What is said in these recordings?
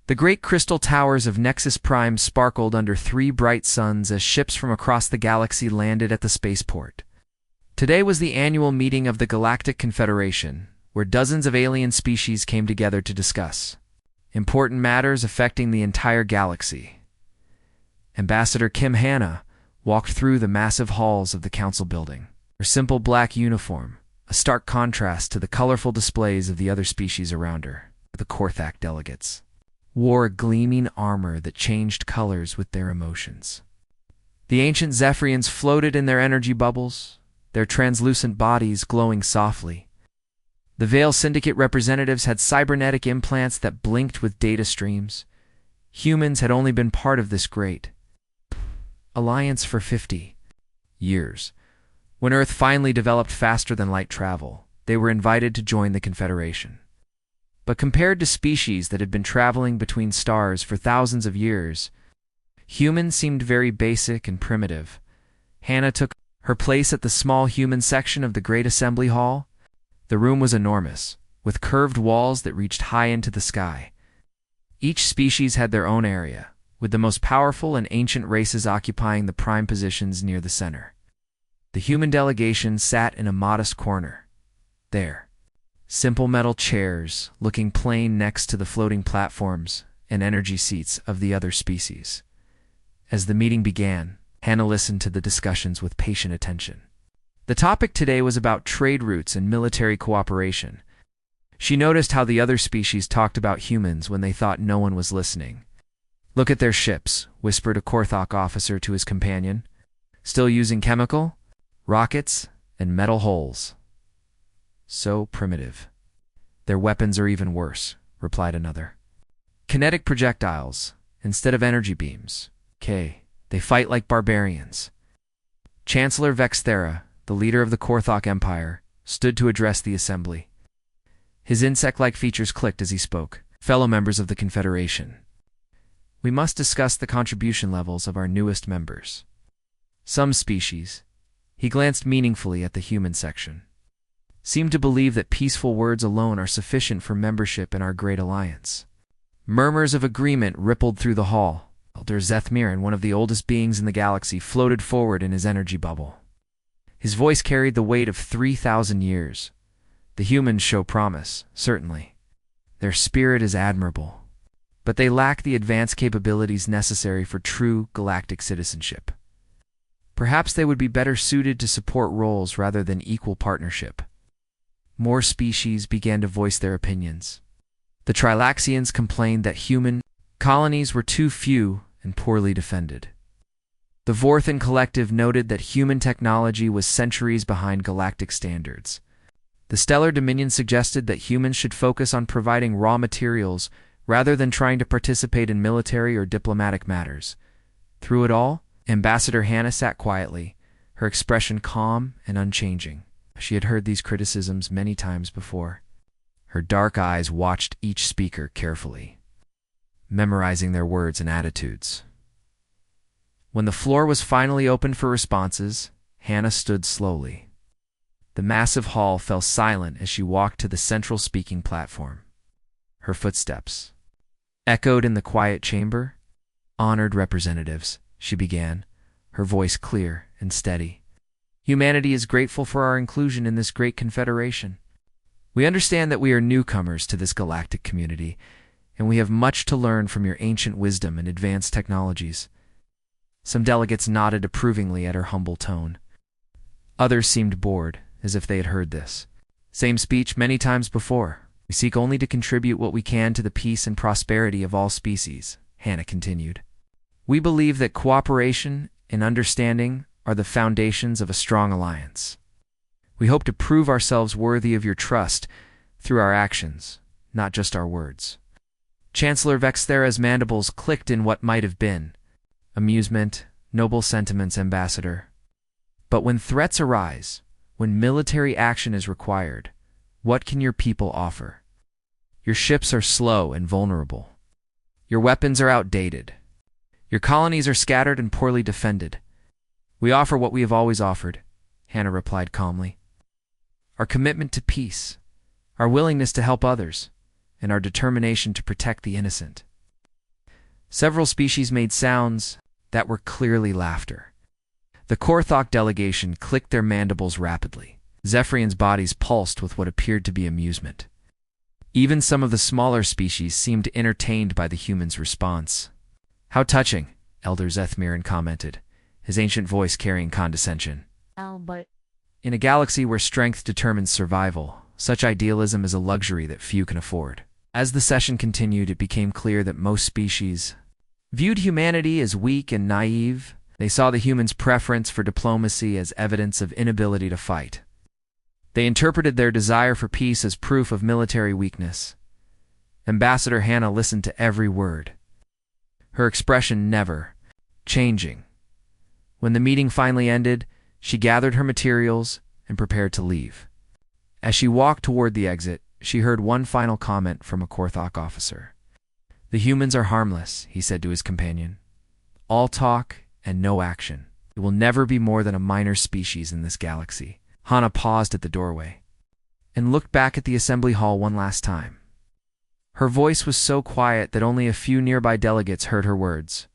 The great crystal towers of Nexus Prime sparkled under 3 bright suns as ships from across the galaxy landed at the spaceport. Today was the annual meeting of the Galactic Confederation, where dozens of alien species came together to discuss important matters affecting the entire galaxy. Ambassador Kim Hanna walked through the massive halls of the council building. Her simple black uniform, a stark contrast to the colorful displays of the other species around her. The Korthak delegates wore gleaming armor that changed colors with their emotions. The ancient Zephyrians floated in their energy bubbles, their translucent bodies glowing softly. The Veil Syndicate representatives had cybernetic implants that blinked with data streams. Humans had only been part of this great alliance for 50 years. When Earth finally developed faster than light travel, they were invited to join the Confederation. But compared to species that had been traveling between stars for thousands of years, humans seemed very basic and primitive. Hannah took her place at the small human section of the Great Assembly Hall. The room was enormous, with curved walls that reached high into the sky. Each species had their own area, with the most powerful and ancient races occupying the prime positions near the center. The human delegation sat in a modest corner. There, simple metal chairs looking plain next to the floating platforms and energy seats of the other species. As the meeting began, Hannah listened to the discussions with patient attention. The topic today was about trade routes and military cooperation. She noticed how the other species talked about humans when they thought no one was listening. "Look at their ships," whispered a Korthok officer to his companion. "Still using chemical, rockets, and metal hulls. So primitive." "Their weapons are even worse," replied another. "Kinetic projectiles, instead of energy beams. They fight like barbarians." Chancellor Vexthera, the leader of the Korthok Empire, stood to address the assembly. His insect-like features clicked as he spoke. "Fellow members of the Confederation, we must discuss the contribution levels of our newest members. Some species," he glanced meaningfully at the human section, "seem to believe that peaceful words alone are sufficient for membership in our great alliance." Murmurs of agreement rippled through the hall. Elder Zethmirin, one of the oldest beings in the galaxy, floated forward in his energy bubble. His voice carried the weight of 3,000 years. "The humans show promise, certainly. Their spirit is admirable. But they lack the advanced capabilities necessary for true galactic citizenship. Perhaps they would be better suited to support roles rather than equal partnership." More species began to voice their opinions. The Trilaxians complained that human colonies were too few and poorly defended. The Vorthan Collective noted that human technology was centuries behind galactic standards. The Stellar Dominion suggested that humans should focus on providing raw materials rather than trying to participate in military or diplomatic matters. Through it all, Ambassador Hannah sat quietly, her expression calm and unchanging. She had heard these criticisms many times before. Her dark eyes watched each speaker carefully, memorizing their words and attitudes. When the floor was finally opened for responses, Hannah stood slowly. The massive hall fell silent as she walked to the central speaking platform. Her footsteps echoed in the quiet chamber. "Honored representatives," she began, her voice clear and steady. "Humanity is grateful for our inclusion in this great confederation. We understand that we are newcomers to this galactic community, and we have much to learn from your ancient wisdom and advanced technologies." Some delegates nodded approvingly at her humble tone. Others seemed bored, as if they had heard this same speech many times before. "We seek only to contribute what we can to the peace and prosperity of all species," Hannah continued. "We believe that cooperation and understanding are the foundations of a strong alliance. We hope to prove ourselves worthy of your trust through our actions, not just our words." Chancellor Vexthera's mandibles clicked in what might have been amusement. "Noble sentiments, Ambassador. But when threats arise, when military action is required, what can your people offer? Your ships are slow and vulnerable. Your weapons are outdated. Your colonies are scattered and poorly defended. We offer what we have always offered," Hannah replied calmly. "Our commitment to peace, our willingness to help others, and our determination to protect the innocent." Several species made sounds that were clearly laughter. The Korthok delegation clicked their mandibles rapidly. Zephyrian's bodies pulsed with what appeared to be amusement. Even some of the smaller species seemed entertained by the humans' response. "How touching," Elder Zethmiran commented, his ancient voice carrying condescension. But In a galaxy where strength determines survival, such idealism is a luxury that few can afford. As the session continued, it became clear that most species viewed humanity as weak and naive. They saw the humans' preference for diplomacy as evidence of inability to fight. They interpreted their desire for peace as proof of military weakness. Ambassador Hannah listened to every word, her expression never changing. When the meeting finally ended, she gathered her materials and prepared to leave. As she walked toward the exit, she heard one final comment from a Korthok officer. "The humans are harmless," he said to his companion. "All talk and no action. It will never be more than a minor species in this galaxy." Hannah paused at the doorway and looked back at the assembly hall one last time. Her voice was so quiet that only a few nearby delegates heard her words.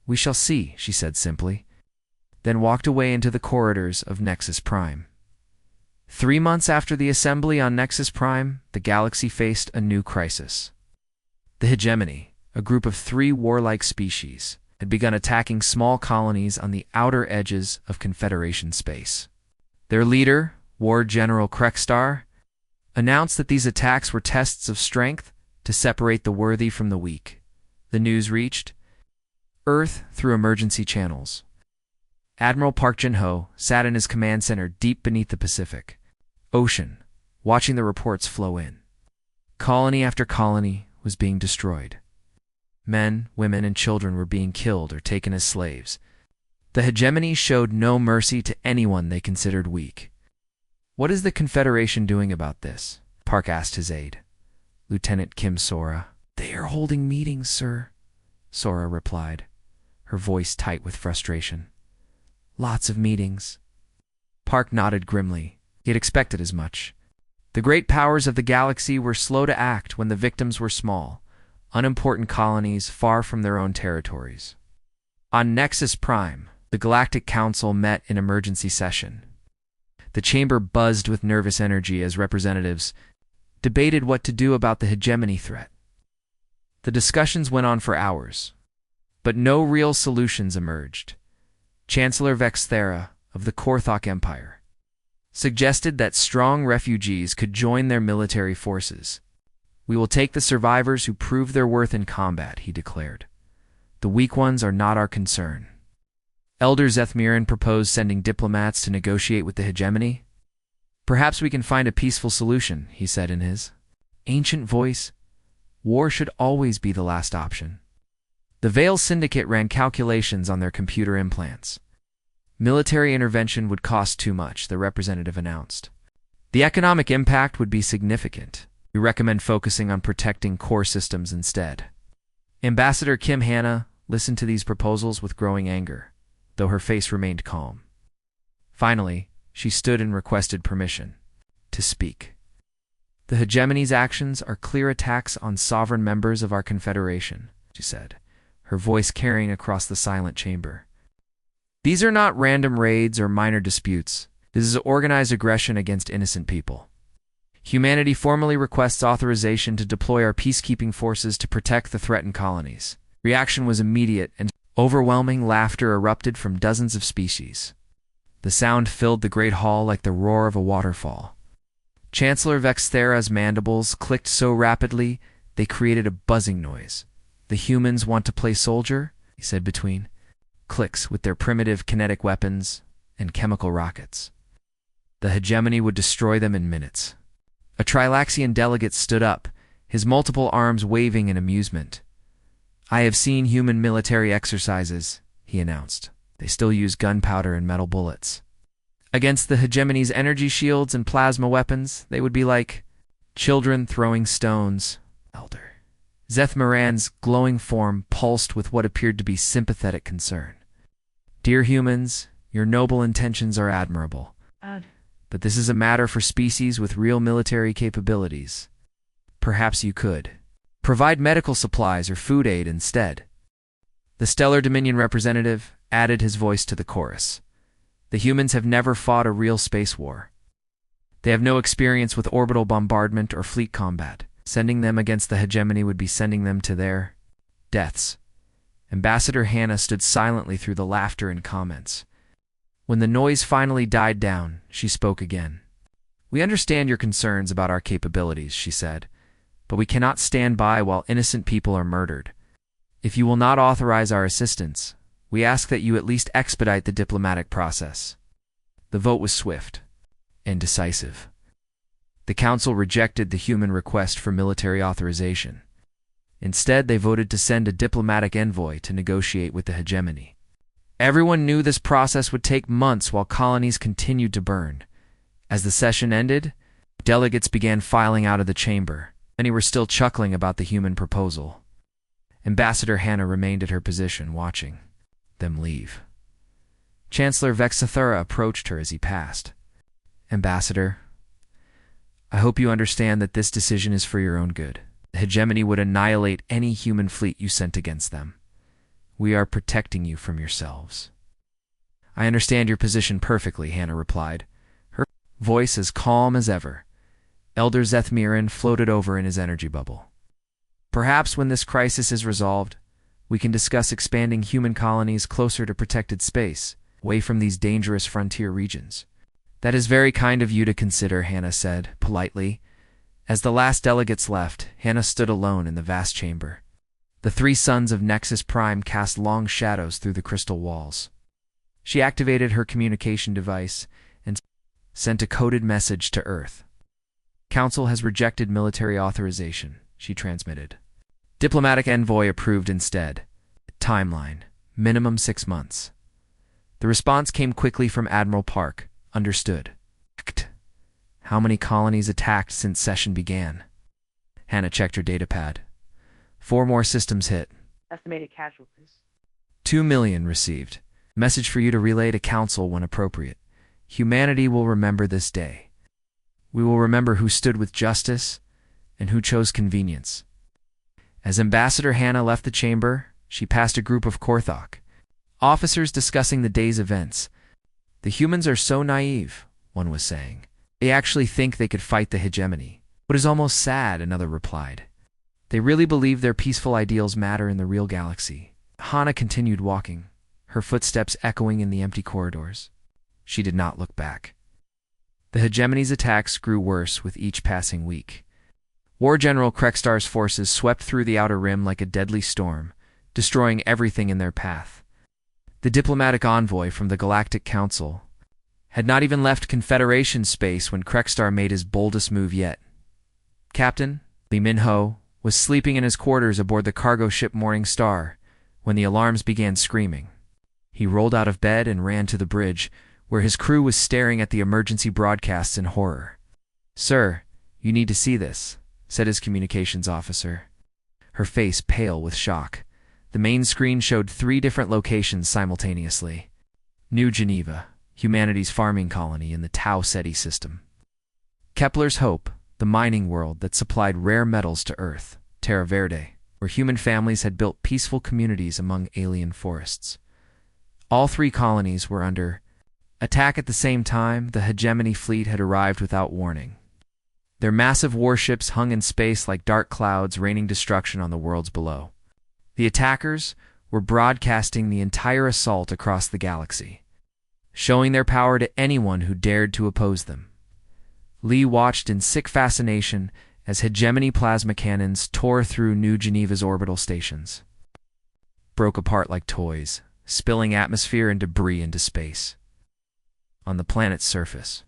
"We shall see," she said simply, then walked away into the corridors of Nexus Prime. 3 months after the assembly on Nexus Prime, the galaxy faced a new crisis. The hegemony, a group of 3 warlike species, had begun attacking small colonies on the outer edges of Confederation space. Their leader, War General Krekstar, announced that these attacks were tests of strength to separate the worthy from the weak. The news reached Earth through emergency channels. Admiral Park Jin-ho sat in his command center deep beneath the Pacific Ocean, watching the reports flow in. Colony after colony was being destroyed. Men, women, and children were being killed or taken as slaves. The hegemony showed no mercy to anyone they considered weak. "What is the Confederation doing about this?" Park asked his aide, Lieutenant Kim Sora. "They are holding meetings, sir," Sora replied, her voice tight with frustration. "Lots of meetings." Park nodded grimly. He had expected as much. The great powers of the galaxy were slow to act when the victims were small, unimportant colonies far from their own territories. On Nexus Prime, the Galactic Council met in emergency session. The chamber buzzed with nervous energy as representatives debated what to do about the hegemony threat. The discussions went on for hours, but no real solutions emerged. Chancellor Vexthera of the Korthok Empire suggested that strong refugees could join their military forces. "We will take the survivors who prove their worth in combat," he declared. "The weak ones are not our concern." Elder Zethmiran proposed sending diplomats to negotiate with the hegemony. "Perhaps we can find a peaceful solution," he said in his ancient voice. "War should always be the last option." The Veil Syndicate ran calculations on their computer implants. Military intervention would cost too much, the representative announced. The economic impact would be significant. "We recommend focusing on protecting core systems instead." Ambassador Kim Hannah listened to these proposals with growing anger, though her face remained calm. Finally, she stood and requested permission to speak. "The hegemony's actions are clear attacks on sovereign members of our confederation," she said, her voice carrying across the silent chamber. "These are not random raids or minor disputes. This is organized aggression against innocent people. Humanity formally requests authorization to deploy our peacekeeping forces to protect the threatened colonies." Reaction was immediate, and overwhelming laughter erupted from dozens of species. The sound filled the great hall like the roar of a waterfall. Chancellor Vexthera's mandibles clicked so rapidly they created a buzzing noise. "The humans want to play soldier," he said between clicks with their primitive kinetic weapons and chemical rockets. The hegemony would destroy them in minutes. A Trilaxian delegate stood up, his multiple arms waving in amusement. "I have seen human military exercises," he announced. "They still use gunpowder and metal bullets. Against the hegemony's energy shields and plasma weapons, they would be like children throwing stones." Elder Zethmiran's glowing form pulsed with what appeared to be sympathetic concern. "Dear humans, your noble intentions are admirable. But this is a matter for species with real military capabilities. Perhaps you could provide medical supplies or food aid instead." The Stellar Dominion representative added his voice to the chorus. The humans have never fought a real space war. They have no experience with orbital bombardment or fleet combat. Sending them against the hegemony would be sending them to their deaths. Ambassador Hannah stood silently through the laughter and comments. When the noise finally died down, she spoke again. We understand your concerns about our capabilities, she said, but we cannot stand by while innocent people are murdered. If you will not authorize our assistance, we ask that you at least expedite the diplomatic process. The vote was swift and decisive. The Council rejected the human request for military authorization. Instead, they voted to send a diplomatic envoy to negotiate with the hegemony. Everyone knew this process would take months while colonies continued to burn. As the session ended, delegates began filing out of the chamber. Many were still chuckling about the human proposal. Ambassador Hannah remained at her position, watching them leave. Chancellor Vexathura approached her as he passed. Ambassador, I hope you understand that this decision is for your own good. The hegemony would annihilate any human fleet you sent against them. We are protecting you from yourselves. I understand your position perfectly, Hannah replied, her voice as calm as ever. Elder Zethmirin floated over in his energy bubble. Perhaps when this crisis is resolved, we can discuss expanding human colonies closer to protected space, away from these dangerous frontier regions. That is very kind of you to consider, Hannah said, politely. As the last delegates left, Hannah stood alone in the vast chamber. The three suns of Nexus Prime cast long shadows through the crystal walls. She activated her communication device and sent a coded message to Earth. Council has rejected military authorization, she transmitted. Diplomatic envoy approved instead. Timeline: minimum 6 months. The response came quickly from Admiral Park. Understood. How many colonies attacked since session began? Hannah checked her datapad. 4 more systems hit. Estimated casualties. 2 million received. Message for you to relay to Council when appropriate. Humanity will remember this day. We will remember who stood with justice and who chose convenience. As Ambassador Hannah left the chamber, she passed a group of Korthok officers discussing the day's events. The humans are so naive, one was saying. They actually think they could fight the hegemony. What is almost sad, another replied. They really believe their peaceful ideals matter in the real galaxy. Hannah continued walking, her footsteps echoing in the empty corridors. She did not look back. The hegemony's attacks grew worse with each passing week. War General Krekstar's forces swept through the Outer Rim like a deadly storm, destroying everything in their path. The diplomatic envoy from the Galactic Council had not even left Confederation space when Krekstar made his boldest move yet. Captain Lee Min-ho was sleeping in his quarters aboard the cargo ship Morning Star when the alarms began screaming. He rolled out of bed and ran to the bridge, where his crew was staring at the emergency broadcasts in horror. Sir, you need to see this, said his communications officer, her face pale with shock. The main screen showed 3 different locations simultaneously. New Geneva, humanity's farming colony in the Tau Ceti system. Kepler's Hope, the mining world that supplied rare metals to Earth. Terra Verde, where human families had built peaceful communities among alien forests. All 3 colonies were under attack at the same time. The hegemony fleet had arrived without warning. Their massive warships hung in space like dark clouds, raining destruction on the worlds below. The attackers were broadcasting the entire assault across the galaxy, showing their power to anyone who dared to oppose them. Lee watched in sick fascination as hegemony plasma cannons tore through New Geneva's orbital stations, broke apart like toys, spilling atmosphere and debris into space. On the planet's surface,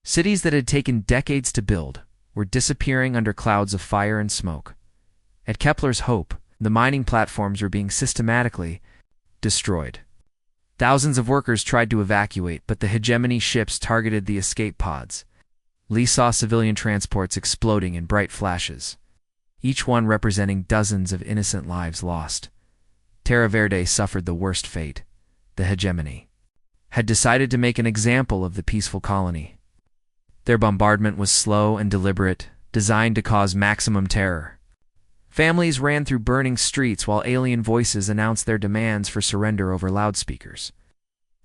cities that had taken decades to build were disappearing under clouds of fire and smoke. At Kepler's Hope, the mining platforms were being systematically destroyed. Thousands of workers tried to evacuate, but the hegemony ships targeted the escape pods. Lee saw civilian transports exploding in bright flashes, each one representing dozens of innocent lives lost. Terra Verde suffered the worst fate. The hegemony had decided to make an example of the peaceful colony. Their bombardment was slow and deliberate, designed to cause maximum terror. Families ran through burning streets while alien voices announced their demands for surrender over loudspeakers.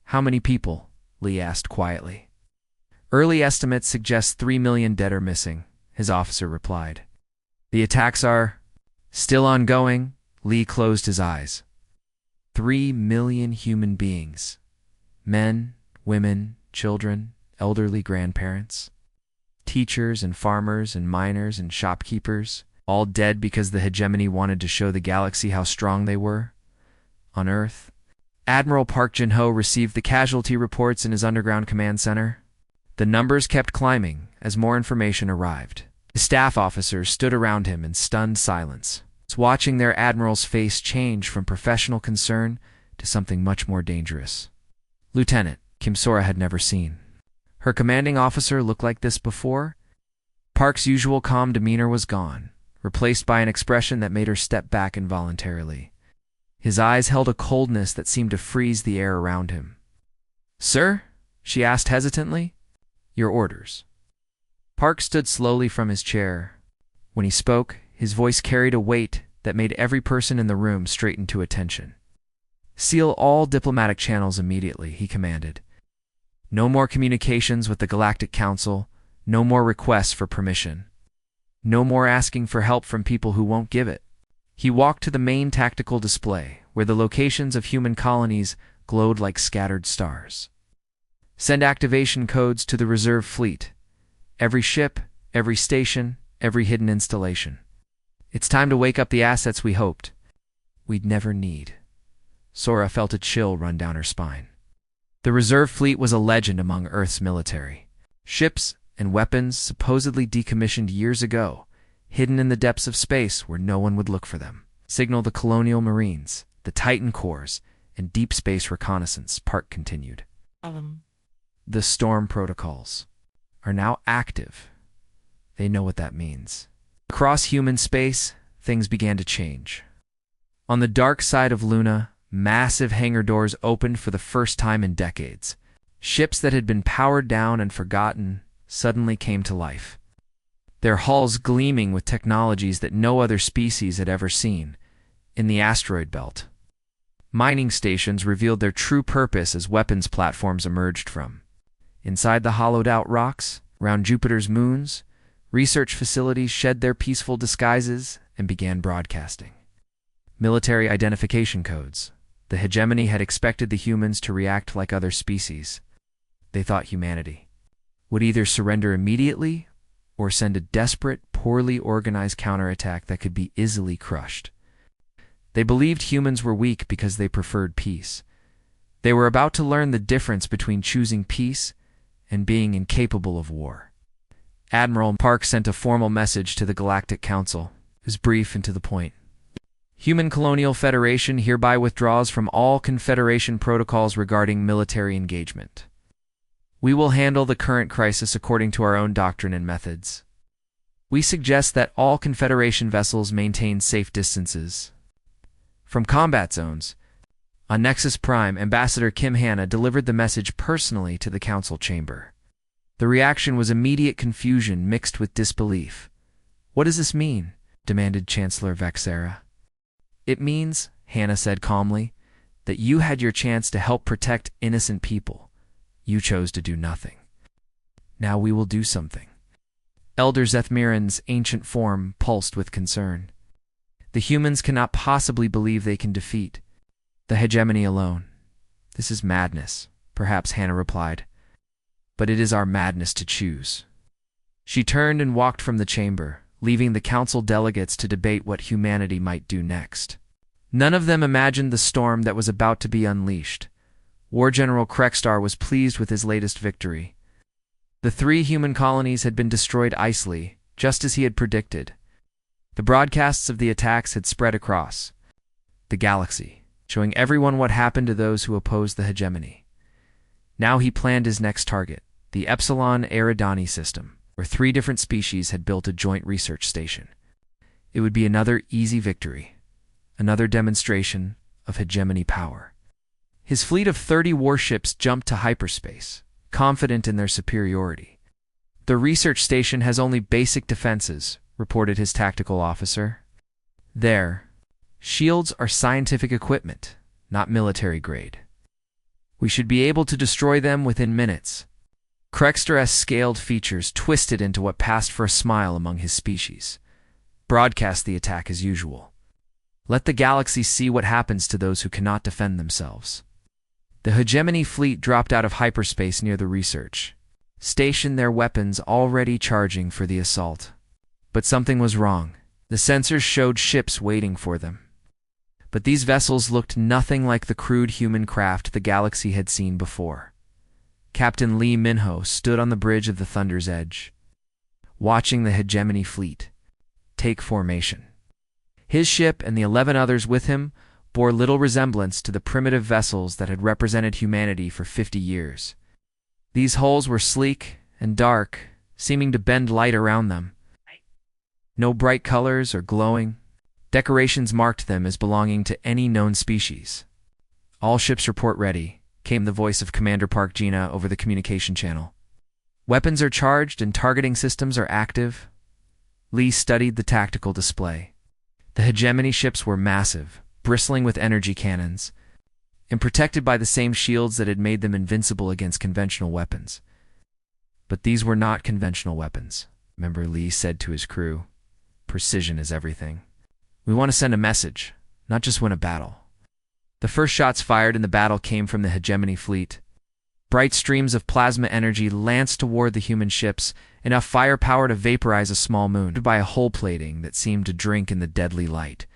"How many people?" Lee asked quietly. "Early estimates suggest 3 million dead or missing," his officer replied. "The attacks are still ongoing." Lee closed his eyes. 3 million human beings. Men, women, children, elderly grandparents, teachers and farmers and miners and shopkeepers, all dead because the hegemony wanted to show the galaxy how strong they were. On Earth, Admiral Park Jin-ho received the casualty reports in his underground command center. The numbers kept climbing as more information arrived. The staff officers stood around him in stunned silence, watching their admiral's face change from professional concern to something much more dangerous. Lieutenant, Kim Sora had never seen her commanding officer look like this before. Park's usual calm demeanor was gone, replaced by an expression that made her step back involuntarily. His eyes held a coldness that seemed to freeze the air around him. "Sir?" she asked hesitantly. "Your orders." Park stood slowly from his chair. When he spoke, his voice carried a weight that made every person in the room straighten to attention. "Seal all diplomatic channels immediately," he commanded. "No more communications with the Galactic Council, no more requests for permission. No more asking for help from people who won't give it." He walked to the main tactical display, where the locations of human colonies glowed like scattered stars. "Send activation codes to the reserve fleet. Every ship, every station, every hidden installation. It's time to wake up the assets we hoped we'd never need." Sora felt a chill run down her spine. The reserve fleet was a legend among Earth's military. Ships and weapons supposedly decommissioned years ago, hidden in the depths of space where no one would look for them. "Signal the colonial marines, the Titan Corps, and deep space reconnaissance," Park continued. "The storm protocols are now active." They know what that means. Across human space, things began to change. On the dark side of Luna, massive hangar doors opened for the first time in decades. Ships that had been powered down and forgotten suddenly came to life, their hulls gleaming with technologies that no other species had ever seen. In the asteroid belt, mining stations revealed their true purpose as weapons platforms emerged from. Inside the hollowed-out rocks, around Jupiter's moons, research facilities shed their peaceful disguises and began broadcasting. Military identification codes. The hegemony had expected the humans to react like other species. They thought humanity would either surrender immediately or send a desperate, poorly organized counterattack that could be easily crushed. They believed humans were weak because they preferred peace. They were about to learn the difference between choosing peace and being incapable of war. Admiral Park sent a formal message to the Galactic Council. It was brief and to the point. "Human Colonial Federation hereby withdraws from all Confederation protocols regarding military engagement. We will handle the current crisis according to our own doctrine and methods. We suggest that all Confederation vessels maintain safe distances from combat zones." On Nexus Prime, Ambassador Kim Hanna delivered the message personally to the Council chamber. The reaction was immediate confusion mixed with disbelief. "What does this mean?" demanded Chancellor Vexera. "It means," Hanna said calmly, "that you had your chance to help protect innocent people. You chose to do nothing. Now we will do something." Elder Zethmiran's ancient form pulsed with concern. "The humans cannot possibly believe they can defeat the hegemony alone. This is madness," perhaps Hanna replied. "But it is our madness to choose." She turned and walked from the chamber, leaving the council delegates to debate what humanity might do next. None of them imagined the storm that was about to be unleashed. War General Krekstar was pleased with his latest victory. The 3 human colonies had been destroyed icily, just as he had predicted. The broadcasts of the attacks had spread across the galaxy, showing everyone what happened to those who opposed the hegemony. Now he planned his next target, the Epsilon Eridani system, where 3 different species had built a joint research station. It would be another easy victory, another demonstration of hegemony power. His fleet of 30 warships jumped to hyperspace, confident in their superiority. "The research station has only basic defenses," reported his tactical officer. There, shields are scientific equipment, not military grade. We should be able to destroy them within minutes. Krexter's scaled features twisted into what passed for a smile among his species. Broadcast the attack as usual. Let the galaxy see what happens to those who cannot defend themselves. The hegemony fleet dropped out of hyperspace near the research, stationed their weapons already charging for the assault. But something was wrong. The sensors showed ships waiting for them. But these vessels looked nothing like the crude human craft the galaxy had seen before. Captain Lee Minho stood on the bridge of the Thunder's Edge, watching the hegemony fleet take formation. His ship and the 11 others with him bore little resemblance to the primitive vessels that had represented humanity for 50 years. These hulls were sleek and dark, seeming to bend light around them. No bright colors or glowing decorations marked them as belonging to any known species. "All ships report ready," came the voice of Commander Park Gina over the communication channel. "Weapons are charged and targeting systems are active." Lee studied the tactical display. The hegemony ships were massive, bristling with energy cannons, and protected by the same shields that had made them invincible against conventional weapons. But these were not conventional weapons, Member Lee said to his crew. "Precision is everything. We want to send a message, not just win a battle." The first shots fired in the battle came from the hegemony fleet. Bright streams of plasma energy lanced toward the human ships, enough firepower to vaporize a small moon by a hull plating that seemed to drink in the deadly light.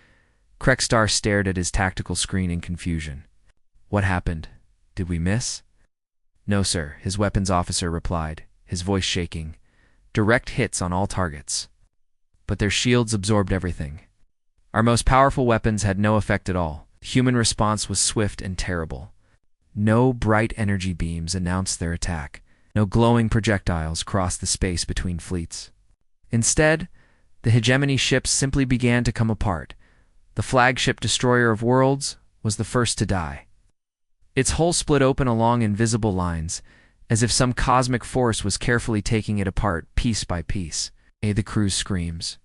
Krexter stared at his tactical screen in confusion. "What happened? Did we miss?" "No, sir," his weapons officer replied, his voice shaking. "Direct hits on all targets. But their shields absorbed everything. Our most powerful weapons had no effect at all. The human response was swift and terrible. No bright energy beams announced their attack. No glowing projectiles crossed the space between fleets. Instead, the hegemony ships simply began to come apart. The flagship destroyer of worlds was the first to die. Its hull split open along invisible lines, as if some cosmic force was carefully taking it apart piece by piece. The crew's screams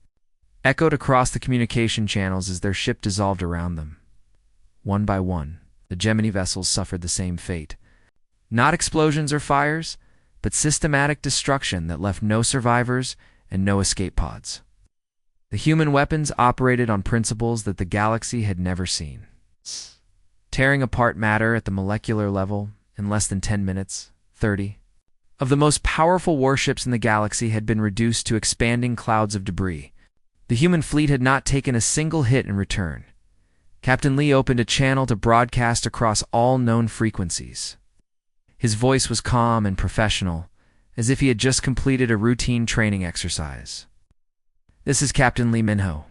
echoed across the communication channels as their ship dissolved around them. One by one, the hegemony vessels suffered the same fate. Not explosions or fires, but systematic destruction that left no survivors and no escape pods. The human weapons operated on principles that the galaxy had never seen. Tearing apart matter at the molecular level in less than 10 minutes, 30. Of the most powerful warships in the galaxy had been reduced to expanding clouds of debris. The human fleet had not taken a single hit in return. Captain Lee opened a channel to broadcast across all known frequencies. His voice was calm and professional, as if he had just completed a routine training exercise. "This is Captain Lee Minho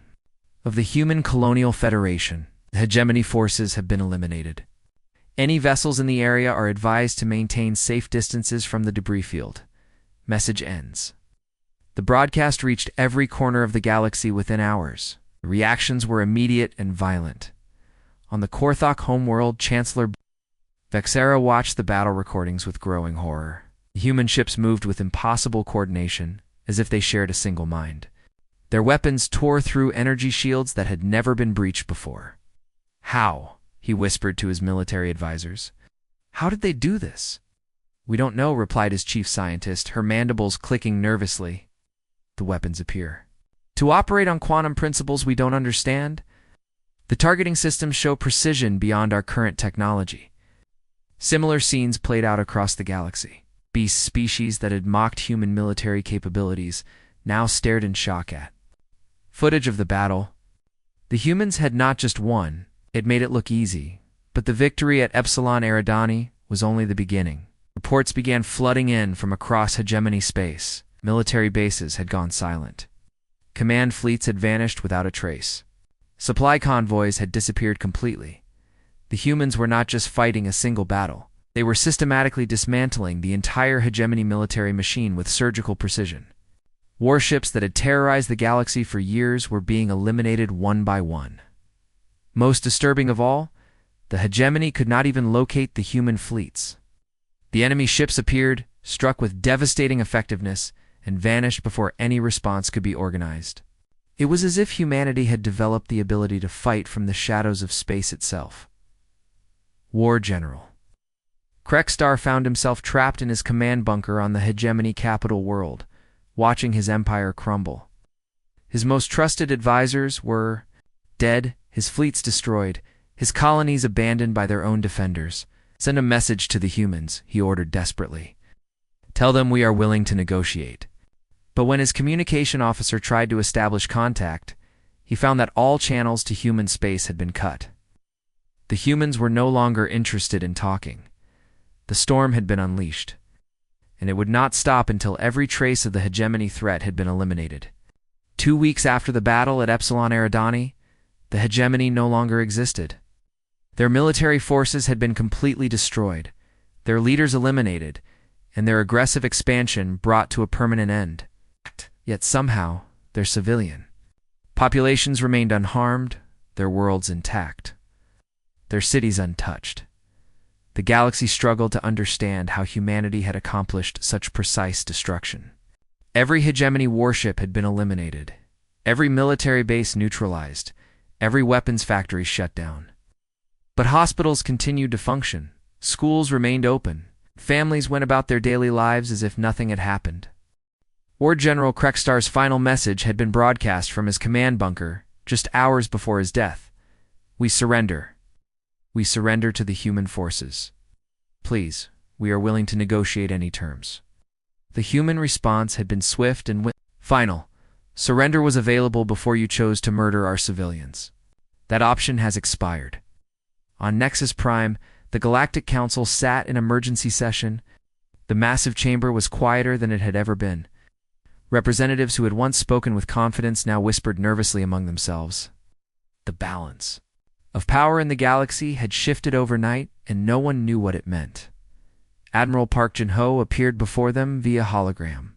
of the Human Colonial Federation. The hegemony forces have been eliminated. Any vessels in the area are advised to maintain safe distances from the debris field. Message ends." The broadcast reached every corner of the galaxy within hours. The reactions were immediate and violent. On the Korthok homeworld, Chancellor Vexera watched the battle recordings with growing horror. The human ships moved with impossible coordination, as if they shared a single mind. Their weapons tore through energy shields that had never been breached before. "How?" he whispered to his military advisors. "How did they do this?" "We don't know," replied his chief scientist, her mandibles clicking nervously. "The weapons appear to operate on quantum principles we don't understand. The targeting systems show precision beyond our current technology." Similar scenes played out across the galaxy. Beast species that had mocked human military capabilities now stared in shock at footage of the battle. The humans had not just won, it made it look easy, but the victory at Epsilon Eridani was only the beginning. Reports began flooding in from across hegemony space. Military bases had gone silent. Command fleets had vanished without a trace. Supply convoys had disappeared completely. The humans were not just fighting a single battle. They were systematically dismantling the entire hegemony military machine with surgical precision. Warships that had terrorized the galaxy for years were being eliminated one by one. Most disturbing of all, the hegemony could not even locate the human fleets. The enemy ships appeared, struck with devastating effectiveness, and vanished before any response could be organized. It was as if humanity had developed the ability to fight from the shadows of space itself. War General. Krekstar found himself trapped in his command bunker on the hegemony capital world, watching his empire crumble. His most trusted advisors were dead, his fleets destroyed, his colonies abandoned by their own defenders. "Send a message to the humans," he ordered desperately. "Tell them we are willing to negotiate." But when his communication officer tried to establish contact, he found that all channels to human space had been cut. The humans were no longer interested in talking. The storm had been unleashed, and it would not stop until every trace of the hegemony threat had been eliminated. 2 weeks after the battle at Epsilon Eridani, the hegemony no longer existed. Their military forces had been completely destroyed, their leaders eliminated, and their aggressive expansion brought to a permanent end. Yet somehow, their civilian populations remained unharmed, their worlds intact, their cities untouched. The galaxy struggled to understand how humanity had accomplished such precise destruction. Every hegemony warship had been eliminated, every military base neutralized, every weapons factory shut down. But hospitals continued to function, schools remained open, families went about their daily lives as if nothing had happened. War General Krekstar's final message had been broadcast from his command bunker just hours before his death. "We surrender. We surrender to the human forces. Please, we are willing to negotiate any terms." The human response had been swift and final. "Surrender was available before you chose to murder our civilians. That option has expired." On Nexus Prime, the Galactic Council sat in emergency session. The massive chamber was quieter than it had ever been. Representatives who had once spoken with confidence now whispered nervously among themselves. The balance of power in the galaxy had shifted overnight, and no one knew what it meant. Admiral Park Jin-ho appeared before them via hologram.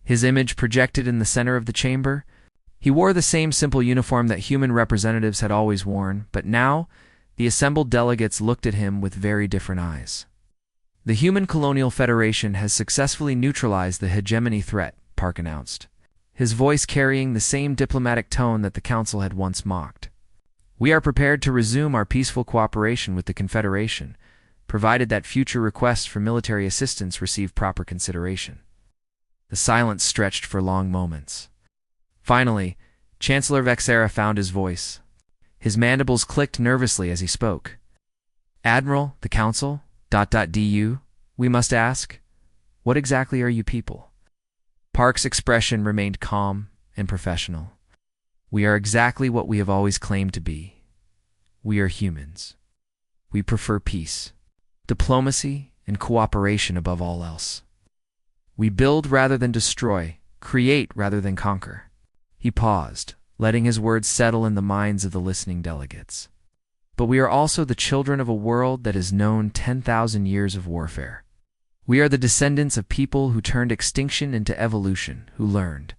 His image projected in the center of the chamber. He wore the same simple uniform that human representatives had always worn, but now the assembled delegates looked at him with very different eyes. "The Human Colonial Federation has successfully neutralized the hegemony threat," Park announced, his voice carrying the same diplomatic tone that the Council had once mocked. "We are prepared to resume our peaceful cooperation with the Confederation, provided that future requests for military assistance receive proper consideration." The silence stretched for long moments. Finally, Chancellor Vexera found his voice. His mandibles clicked nervously as he spoke. "Admiral, the Council, .du, we must ask, what exactly are you people?" Park's expression remained calm and professional. "We are exactly what we have always claimed to be. We are humans. We prefer peace, diplomacy, and cooperation above all else. We build rather than destroy, create rather than conquer." He paused, letting his words settle in the minds of the listening delegates. "But we are also the children of a world that has known 10,000 years of warfare. We are the descendants of people who turned extinction into evolution, who learned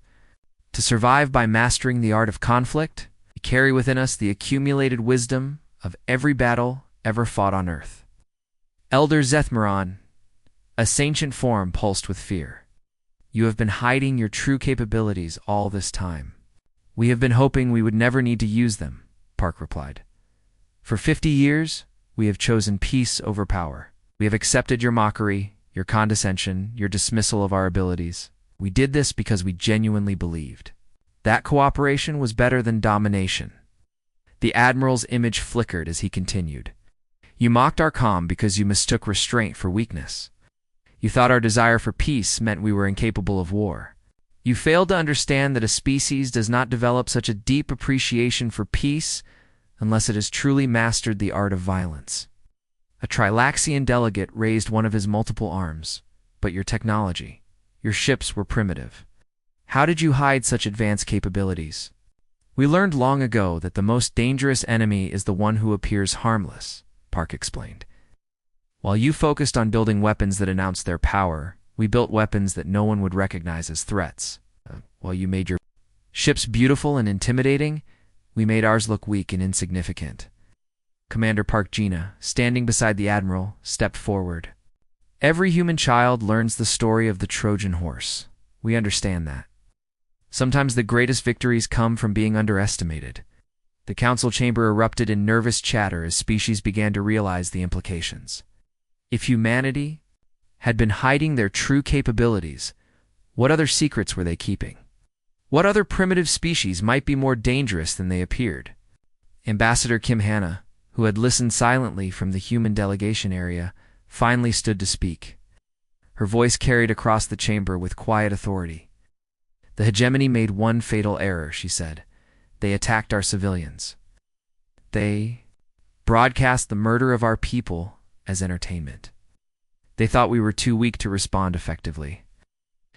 to survive by mastering the art of conflict. We carry within us the accumulated wisdom of every battle ever fought on Earth." Elder Zethmaron, a sentient form, pulsed with fear. "You have been hiding your true capabilities all this time." "We have been hoping we would never need to use them," Park replied. "For 50 years, we have chosen peace over power. We have accepted your mockery, your condescension, your dismissal of our abilities. We did this because we genuinely believed that cooperation was better than domination." The Admiral's image flickered as he continued. "You mocked our calm because you mistook restraint for weakness. You thought our desire for peace meant we were incapable of war. You failed to understand that a species does not develop such a deep appreciation for peace unless it has truly mastered the art of violence." A Trilaxian delegate raised one of his multiple arms. "But your technology, your ships were primitive. How did you hide such advanced capabilities?" "We learned long ago that the most dangerous enemy is the one who appears harmless," Park explained. "While you focused on building weapons that announced their power, we built weapons that no one would recognize as threats. While you made your ships beautiful and intimidating, we made ours look weak and insignificant." Commander Park Gina, standing beside the Admiral, stepped forward. "Every human child learns the story of the Trojan horse. We understand that. Sometimes the greatest victories come from being underestimated. The council chamber erupted in nervous chatter as species began to realize the implications. If humanity had been hiding their true capabilities, what other secrets were they keeping? What other primitive species might be more dangerous than they appeared? Ambassador Kim Hanna, who had listened silently from the human delegation area, finally stood to speak. Her voice carried across the chamber with quiet authority. "The hegemony made one fatal error," she said. "They attacked our civilians. They broadcast the murder of our people as entertainment. They thought we were too weak to respond effectively."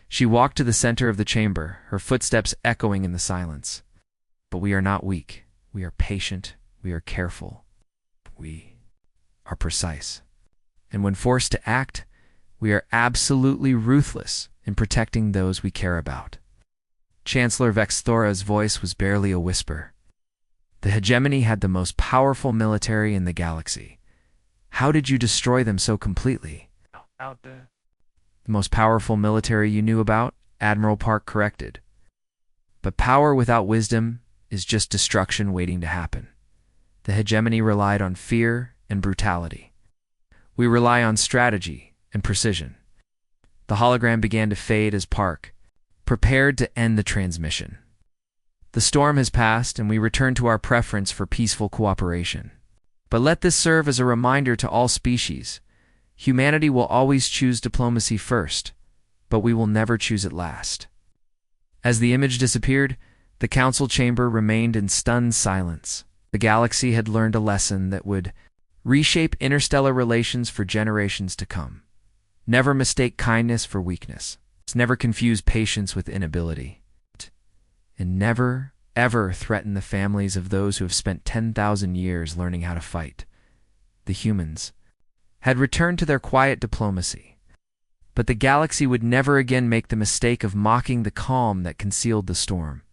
She walked to the center of the chamber, her footsteps echoing in the silence. "But we are not weak. We are patient. We are careful. We are precise. And when forced to act, we are absolutely ruthless in protecting those we care about." Chancellor Vexthora's voice was barely a whisper. "The hegemony had the most powerful military in the galaxy. How did you destroy them so completely?" "The most powerful military you knew about," Admiral Park corrected. "But power without wisdom is just destruction waiting to happen. The hegemony relied on fear and brutality. We rely on strategy and precision." The hologram began to fade as Park prepared to end the transmission. "The storm has passed, and we return to our preference for peaceful cooperation. But let this serve as a reminder to all species. Humanity will always choose diplomacy first, but we will never choose it last." As the image disappeared, the council chamber remained in stunned silence. The galaxy had learned a lesson that would reshape interstellar relations for generations to come. Never mistake kindness for weakness. Never confuse patience with inability. And never, ever threaten the families of those who have spent 10,000 years learning how to fight. The humans had returned to their quiet diplomacy. But the galaxy would never again make the mistake of mocking the calm that concealed the storm.